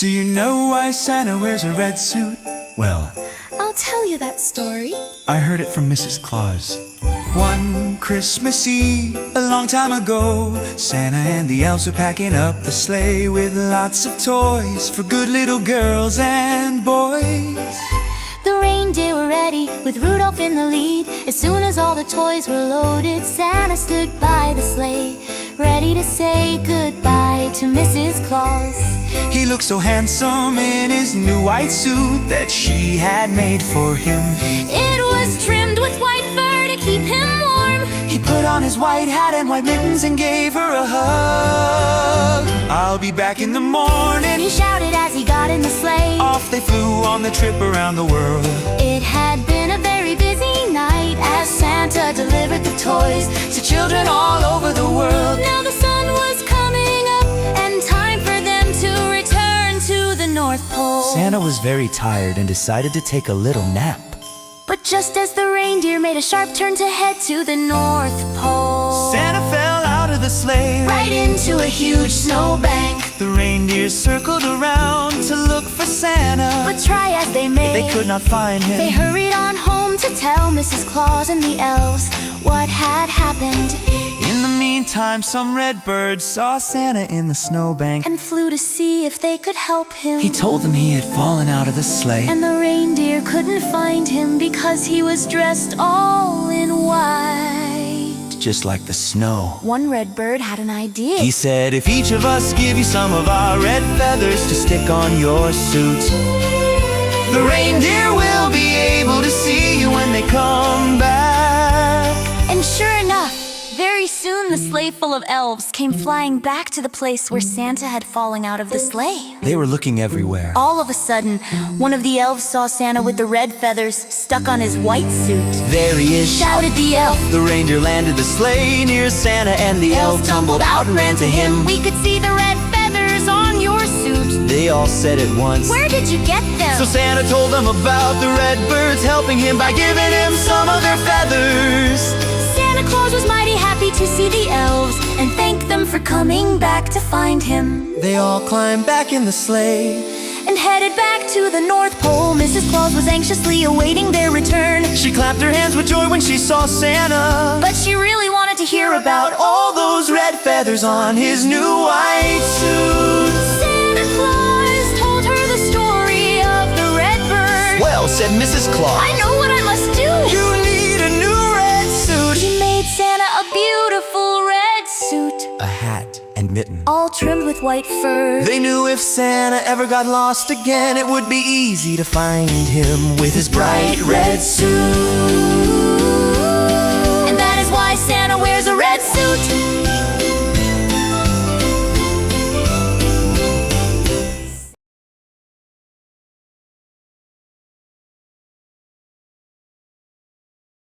Do you know why Santa wears a red suit? Well, I'll tell you that story. I heard it from Mrs. Claus. One Christmas Eve, a long time ago, Santa and the elves were packing up the sleigh with lots of toys for good little girls and boys. The reindeer were ready, with Rudolph in the lead. As soon as all the toys were loaded, Santa stood by the sleigh, ready to say goodbye to Mrs. Claus. He looked so handsome in his new white suit that she had made for him. It was trimmed with white fur to keep him warm. He put on his white hat and white mittens and gave her a hug. I'll be back in the morning, he shouted as he got in the sleigh. Off they flew on the trip around the world. It had been a very busy night as Santa delivered the toys to children all over the world. Now the sun was coming up and time for them to return to the North Pole. Santa was very tired and decided to take a little nap. But just as the reindeer made a sharp turn to head to the North Pole, Santa fell out of the sleigh, right into a huge snowbank. The reindeers circled around to look for Santa, but try as they may, they could not find him. They hurried on home to tell Mrs. Claus and the elves what had happened. In the meantime, some red birds saw Santa in the snowbank and flew to see if they could help him. He told them he had fallen out of the sleigh, and the reindeer couldn't find him because he was dressed all in white, just like the snow. One red bird had an idea. He said, if each of us give you some of our red feathers to stick on your suit, the reindeer will be able to see you when they come back. And sure enough, very soon the sleigh full of elves came flying back to the place where Santa had fallen out of the sleigh. They were looking everywhere. All of a sudden, one of the elves saw Santa with the red feathers stuck on his white suit. There he is, shouted the elf. The reindeer landed the sleigh near Santa, and the elves tumbled out and ran to him. We could see the red feathers on your suit. They all said at once, where did you get them? So Santa told them about the red birds helping him by giving him some of their feathers. Santa Claus was mighty happy to see the elves and thank them for coming back to find him. They all climbed back in the sleigh and headed back to the North Pole. Mrs. Claus was anxiously awaiting their return. She clapped her hands with joy when she saw Santa, but she really wanted to hear about all those red feathers on his new white suit. Santa Claus told her the story of the red bird. Well, said Mrs. Claus, I know what I must do. You need a new red suit. She made Santa a beautiful red suit, a hat and mitten, all trimmed with white fur. They knew if Santa ever got lost again, it would be easy to find him with his bright red suit.